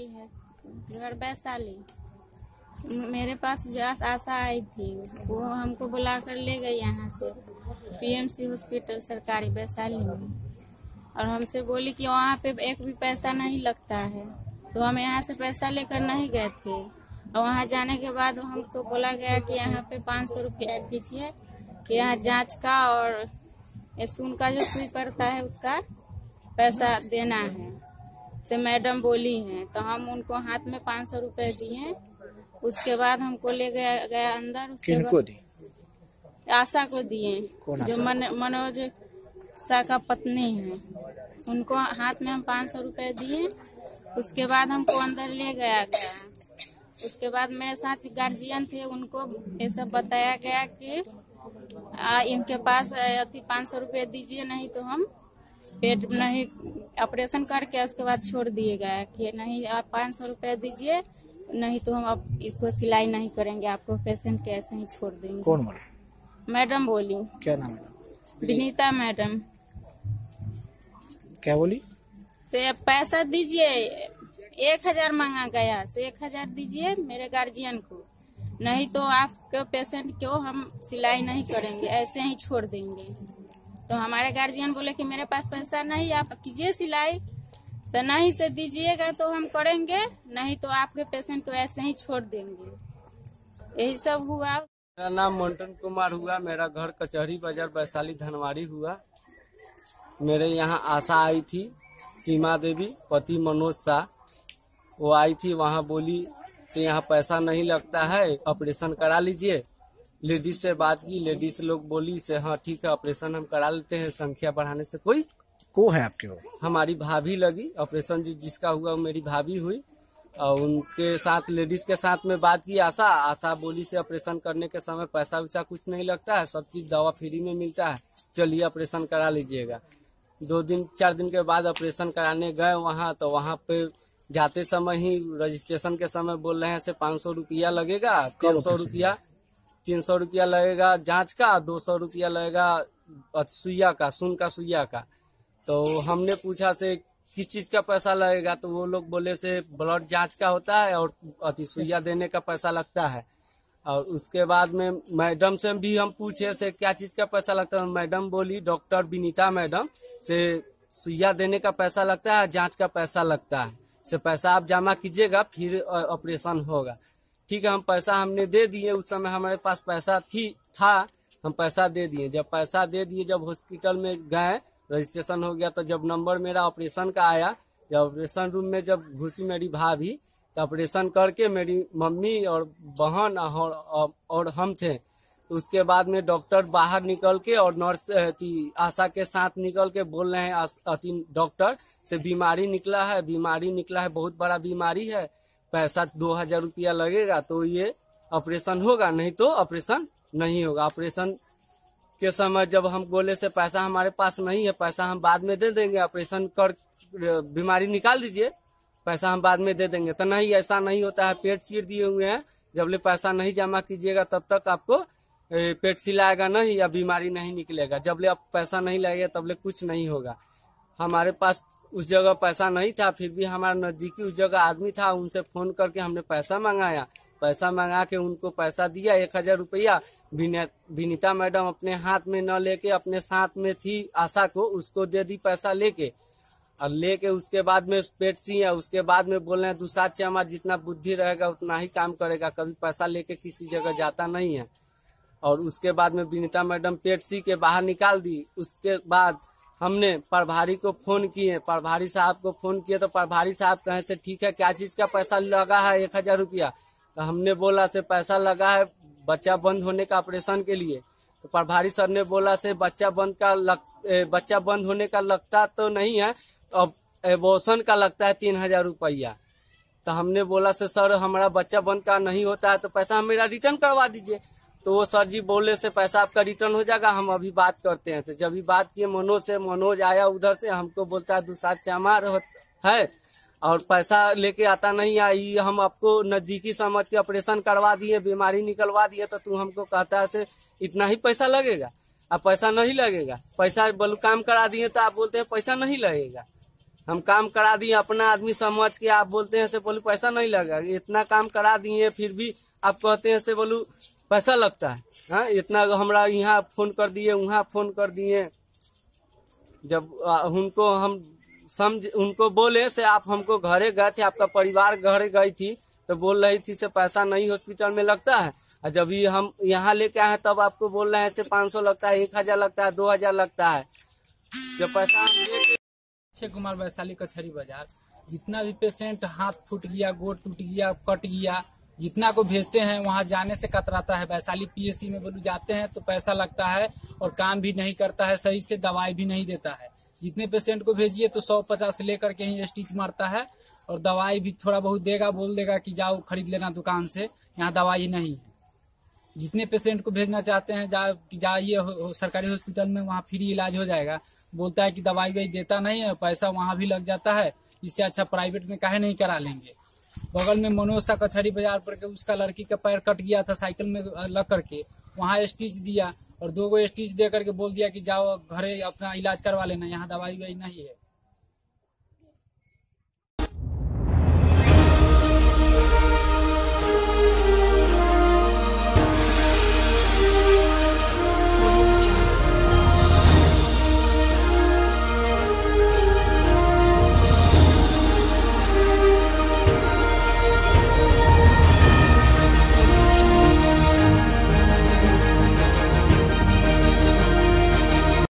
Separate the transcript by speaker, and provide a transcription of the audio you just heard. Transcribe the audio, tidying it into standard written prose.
Speaker 1: वैशाली है, घर वैशाली। मेरे पास जस्ट आशा आई थी, वो हमको बुला कर ले गई यहाँ से पीएमसी हॉस्पिटल सरकारी वैशाली में, और हमसे बोली कि वहाँ पे एक भी पैसा नहीं लगता है। तो हम यहाँ से पैसा लेकर नहीं गए थे, और वहाँ जाने के बाद हमको बोला गया कि यहाँ पे 500 रुपया दीजिए, यहाँ जांच का और खून का जो सुई पड़ता है उसका पैसा देना है, से मैडम बोली हैं। तो हम उनको हाथ में 500 रुपए दिए। उसके बाद हमको ले गया अंदर। उसके बाद आशा को दिए, जो मनोज शाह का पत्नी है, उनको हाथ में हम 500 रुपए दिए। उसके बाद हमको अंदर ले गया। उसके बाद मेरे साथ गार्जियन थे, उनको ये सब बताया गया कि इनके पास 500 रुपए दीजिए, नहीं तो हम पेट नहीं ऑपरेशन करके उसके बाद छोड़ दिए गया कि नहीं आप 500 रुपए दीजिए, नहीं तो हम अब इसको सिलाई नहीं करेंगे, आपको पेशेंट के ऐसे ही छोड़ देंगे।
Speaker 2: कौन बोला?
Speaker 1: मैडम बोली।
Speaker 2: क्या नाम है?
Speaker 1: विनीता मैडम।
Speaker 2: क्या बोली?
Speaker 1: से पैसा दीजिए, 1000 मांगा गया, से 1000 दीजिए मेरे गार्जियन को, नहीं तो आपके पेशेंट को हम सिलाई नहीं करेंगे, ऐसे ही छोड़ देंगे। तो हमारे गार्जियन बोले कि मेरे पास पैसा नहीं, आप कीजिए सिलाई, तो नहीं से दीजिएगा तो हम करेंगे, नहीं तो आपके पेशेंट को ऐसे ही छोड़ देंगे। यही सब हुआ।
Speaker 3: मेरा नाम मंटन कुमार हुआ, मेरा घर कचहरी बाजार वैशाली धनवाड़ी हुआ। मेरे यहाँ आशा आई थी, सीमा देवी, पति मनोज शाह, वो आई थी। वहाँ बोली कि यहाँ पैसा नहीं लगता है, ऑपरेशन करा लीजिए। लेडीज से बात की, लेडीज लोग बोली से हाँ ठीक है ऑपरेशन हम करा लेते हैं, संख्या बढ़ाने से कोई
Speaker 2: को है आपके वो?
Speaker 3: हमारी भाभी लगी। ऑपरेशन जिसका हुआ वो मेरी भाभी हुई, और उनके साथ लेडीज के साथ में बात की। आशा बोली से ऑपरेशन करने के समय पैसा वैसा कुछ नहीं लगता है, सब चीज दवा फ्री में मिलता है, चलिए ऑपरेशन करा लीजिएगा। 2-4 दिन के बाद ऑपरेशन कराने गए वहाँ, तो वहाँ पे जाते समय ही रजिस्ट्रेशन के समय बोल रहे हैं से 500 रुपया लगेगा, 300 रुपया 300 रुपया लगेगा जांच का, 200 रुपया लगेगा सुइया का, खून का सुइया का। तो हमने पूछा से किस चीज का पैसा लगेगा, तो वो लोग बोले से ब्लड जांच का होता है और सुइया देने का पैसा लगता है। और उसके बाद में मैडम से भी हम पूछे से क्या चीज का पैसा लगता है, मैडम बोली डॉक्टर विनीता मैडम से सुइया देने का पैसा लगता है, जांच का पैसा लगता है, से पैसा आप जमा कीजिएगा फिर ऑपरेशन होगा। ठीक है, हम पैसा हमने दे दिए। उस समय हमारे पास पैसा था, हम पैसा दे दिए। जब पैसा दे दिए, जब हॉस्पिटल में गए, रजिस्ट्रेशन हो गया, तो जब नंबर मेरा ऑपरेशन का आया, जब ऑपरेशन रूम में जब घुसी मेरी भाभी, तो ऑपरेशन करके मेरी मम्मी और बहन और हम थे। तो उसके बाद में डॉक्टर बाहर निकल के और नर्स आशा के साथ निकल के बोल रहे हैं डॉक्टर से बीमारी निकला है, बहुत बड़ा बीमारी है, पैसा 2000 रुपया लगेगा तो ये ऑपरेशन होगा, नहीं तो ऑपरेशन नहीं होगा। ऑपरेशन के समय जब हम बोले से पैसा हमारे पास नहीं है, पैसा हम बाद में दे देंगे, ऑपरेशन कर बीमारी निकाल दीजिए, पैसा हम बाद में दे देंगे। तो नहीं, ऐसा नहीं होता है, पेट चीर दिए हुए हैं, जब ले पैसा नहीं जमा कीजिएगा तब तक आपको पेट सिलाएगा नहीं या बीमारी नहीं निकलेगा। जब ले आप पैसा नहीं लगेगा तब ले कुछ नहीं होगा। हमारे पास उस जगह पैसा नहीं था, फिर भी हमारा नजदीकी उस जगह आदमी था, उनसे फोन करके हमने पैसा मंगाया। पैसा मंगा के उनको पैसा दिया 1000 रुपया। विनीता मैडम अपने हाथ में न लेके अपने साथ में थी आशा को, उसको दे दी पैसा लेके। और लेके उसके बाद में पेट सी है, उसके बाद में बोल रहे हैं दूसरा चमा जितना बुद्धि रहेगा उतना ही काम करेगा, कभी पैसा लेके किसी जगह जाता नहीं है। और उसके बाद में विनीता मैडम पेट सी के बाहर निकाल दी। उसके बाद हमने प्रभारी को फोन किए, प्रभारी साहब को फोन किए, तो प्रभारी साहब कहे से ठीक है क्या चीज का पैसा लगा है 1000 रुपया। तो हमने बोला से पैसा लगा है बच्चा बंद होने का ऑपरेशन के लिए। तो प्रभारी सर ने बोला से बच्चा बंद होने का लगता तो नहीं है, अब एबॉर्शन का लगता है 3000 रुपया। तो हमने बोला से सर हमारा बच्चा बंद का नहीं होता है तो पैसा हम मेरा रिटर्न करवा दीजिए। तो वो सर जी बोले से पैसा आपका रिटर्न हो जाएगा, हम अभी बात करते हैं। तो जब भी बात किए मनोज आया उधर से, हमको बोलता है दूसरा चामार है और पैसा लेके आता नहीं आई, हम आपको नजदीकी समझ के ऑपरेशन करवा दिए, बीमारी निकलवा दिए, तो तू हमको कहता है से इतना ही पैसा लगेगा। अब पैसा नहीं लगेगा, पैसा बोलो काम करा दिए तो आप बोलते हैं पैसा नहीं लगेगा। हम काम करा दिए अपना आदमी समझ के, आप बोलते हैं से बोलू पैसा नहीं लगा। इतना काम करा दिए फिर भी आप कहते हैं से बोलू पैसा लगता है। हाँ, इतना हमरा यहाँ फोन कर दिए, वहाँ फोन कर दिए। जब उनको हम उनको बोले से आप हमको घरे गए थे, आपका परिवार घरे गई थी, तो बोल रही थी से पैसा नहीं हॉस्पिटल में लगता है। और जब ये हम यहाँ लेके आए तब आपको बोल रहे हैं से 500 लगता है, 1000 लगता है, 2000 लगता है। जब पैसा हम
Speaker 4: अक्षय कुमार वैशाली कचहरी बाजार, जितना भी पेशेंट हाथ फूट गया, गोड़ टूट गया, कट गया, जितना को भेजते हैं वहाँ जाने से कतराता है। वैशाली पीएससी में बोलू जाते हैं तो पैसा लगता है और काम भी नहीं करता है, सही से दवाई भी नहीं देता है। जितने पेशेंट को भेजिए तो 150 लेकर के ही स्टिच मारता है और दवाई भी थोड़ा बहुत देगा, बोल देगा कि जाओ खरीद लेना दुकान से, यहाँ दवाई नहीं है। जितने पेशेंट को भेजना चाहते हैं जाइए सरकारी हॉस्पिटल में, वहाँ फ्री इलाज हो जाएगा। बोलता है कि दवाई वही देता नहीं है, पैसा वहाँ भी लग जाता है, इससे अच्छा प्राइवेट में काहे नहीं करा लेंगे। बगल में मनोज सा कचहरी बाजार पर के उसका लड़की का पैर कट गया था साइकिल में लग करके, वहाँ स्टिच दिया और 2 स्टिच दे करके बोल दिया कि जाओ घरे अपना इलाज करवा लेना, यहाँ दवाई वही नहीं है।